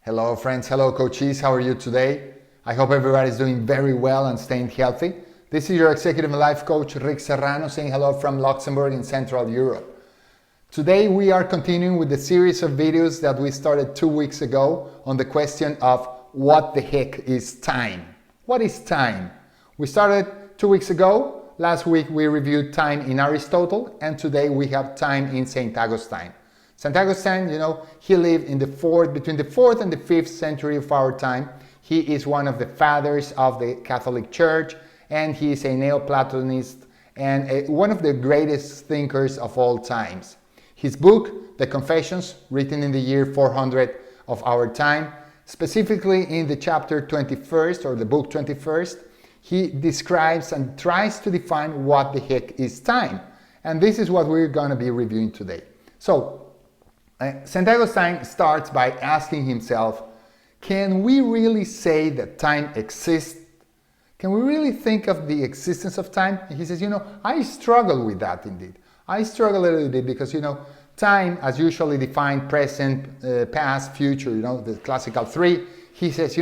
Hello friends, hello coaches, how are you today? I hope everybody's doing very well and staying healthy. This is your executive life coach Rick Serrano saying hello from Luxembourg in Central Europe. Today we are continuing with the series of videos that we started 2 weeks ago on the question of what the heck is time? What is time? We started 2 weeks ago. Last week we reviewed time in Aristotle, and today we have time in Saint Agustine. Saint Agustine, he lived in between the 4th and the 5th century of our time. He is one of the fathers of the Catholic Church, and he is a Neoplatonist and one of the greatest thinkers of all times. His book, The Confessions, written in the year 400 of our time, specifically in the chapter 21st or the book 21st, he describes and tries to define what the heck is time. And this is what we're going to be reviewing today. So, Saint Augustine starts by asking himself, can we really say that time exists? Can we really think of the existence of time? And he says, I struggle with that indeed. I struggle a little bit because, time as usually defined present, past, future, the classical three. He says,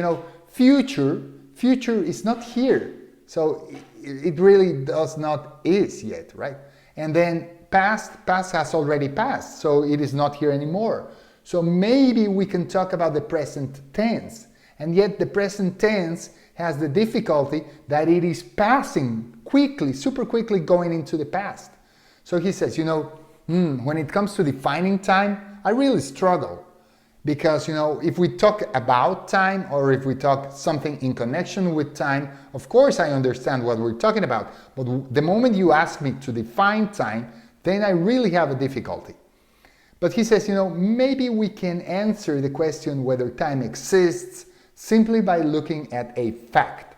future is not here. So it really does not is yet, right? And then past has already passed, so it is not here anymore. So maybe we can talk about the present tense, and yet the present tense has the difficulty that it is passing quickly, super quickly going into the past. So he says, when it comes to defining time, I really struggle. Because, if we talk about time or if we talk something in connection with time, of course I understand what we're talking about. But the moment you ask me to define time, then I really have a difficulty. But he says, maybe we can answer the question whether time exists simply by looking at a fact.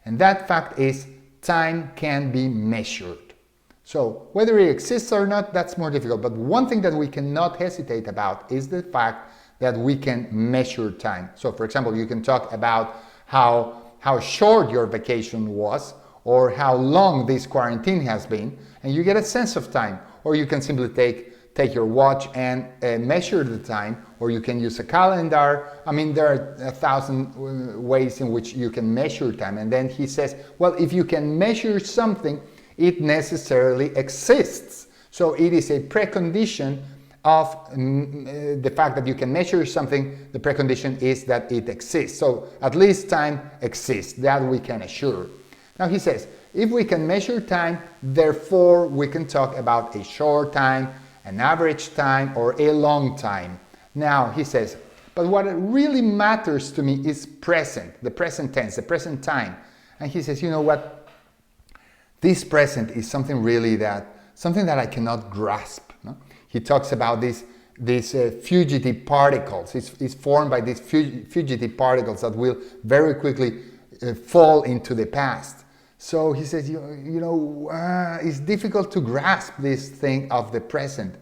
And that fact is time can be measured. So whether it exists or not, that's more difficult. But one thing that we cannot hesitate about is the fact that we can measure time. So for example, you can talk about how short your vacation was or how long this quarantine has been, and you get a sense of time. Or you can simply take your watch and measure the time, or you can use a calendar. I mean, there are 1,000 ways in which you can measure time. And then he says, well, if you can measure something, it necessarily exists. So it is a precondition of the fact that you can measure something. The precondition is that it exists. So at least time exists, that we can assure. Now he says, if we can measure time, therefore we can talk about a short time, an average time, or a long time. Now he says, but what really matters to me is present, the present tense, the present time. And he says, you know what? This present is something that I cannot grasp. No? He talks about these fugitive particles. It's formed by these fugitive particles that will very quickly fall into the past. So he says, it's difficult to grasp this thing of the present.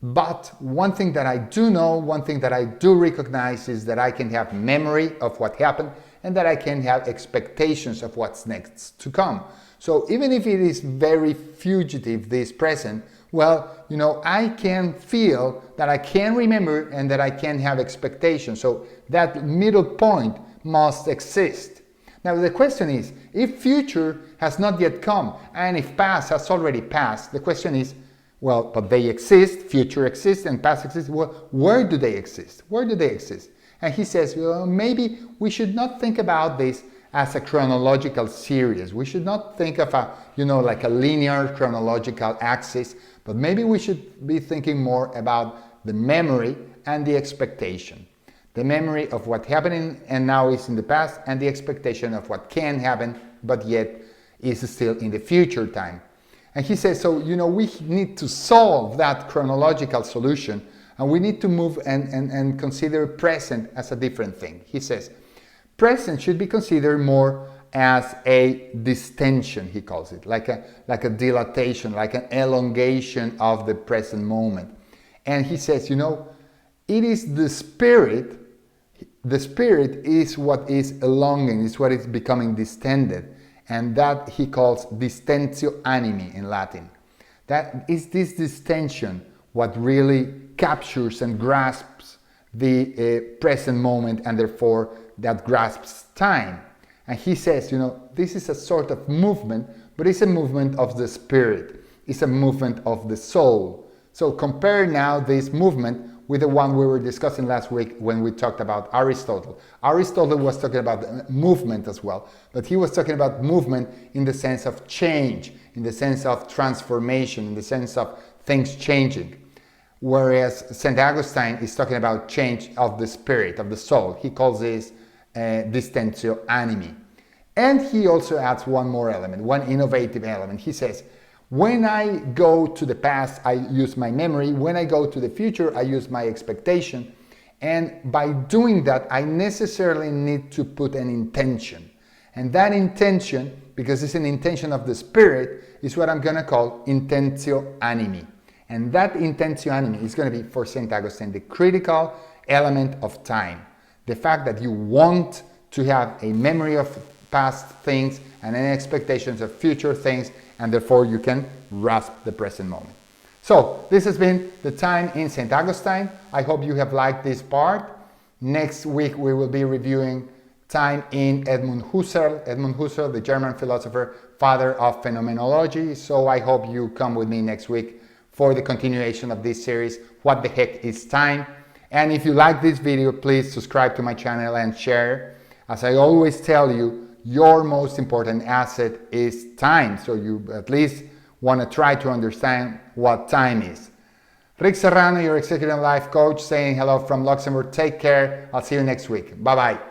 But one thing that I do know, one thing that I do recognize is that I can have memory of what happened and that I can have expectations of what's next to come. So even if it is very fugitive, this present, well, I can feel that I can remember and that I can have expectations. So that middle point must exist. Now the question is, if future has not yet come and if past has already passed, the question is, well, but they exist, future exists and past exists. Well, where do they exist? Where do they exist? And he says, well, maybe we should not think about this as a chronological series. We should not think of like a linear chronological axis, but maybe we should be thinking more about the memory and the expectation. The memory of what happened and now is in the past, and the expectation of what can happen, but yet is still in the future time. And he says, so, we need to solve that chronological solution, and we need to move and consider present as a different thing. He says, present should be considered more as a distension, he calls it, like a dilatation, like an elongation of the present moment. And he says, it is the spirit is what is elongating, is what is becoming distended, and that he calls distentio animi in Latin. That is this distension what really captures and grasps the present moment, and therefore that grasps time. And he says, this is a sort of movement, but it's a movement of the spirit. It's a movement of the soul. So compare now this movement with the one we were discussing last week when we talked about Aristotle. Aristotle was talking about movement as well, but he was talking about movement in the sense of change, in the sense of transformation, in the sense of things changing. Whereas Saint Agustine is talking about change of the spirit, of the soul. He calls this Distension animi. And he also adds one more element, one innovative element. He says, when I go to the past, I use my memory. When I go to the future, I use my expectation. And by doing that, I necessarily need to put an intention. And that intention, because it's an intention of the spirit, is what I'm going to call intentio animi. And that intentio animi is going to be, for Saint Augustine, the critical element of time. The fact that you want to have a memory of past things and an expectations of future things, and therefore you can grasp the present moment. So this has been the time in Saint Augustine. I hope you have liked this part. Next week we will be reviewing time in Edmund Husserl. Edmund Husserl, the German philosopher, father of phenomenology. So I hope you come with me next week for the continuation of this series, What the Heck is Time? And if you like this video, please subscribe to my channel and share. As I always tell you, your most important asset is time. So you at least want to try to understand what time is. Rick Serrano, your executive life coach, saying hello from Luxembourg. Take care. I'll see you next week. Bye-bye.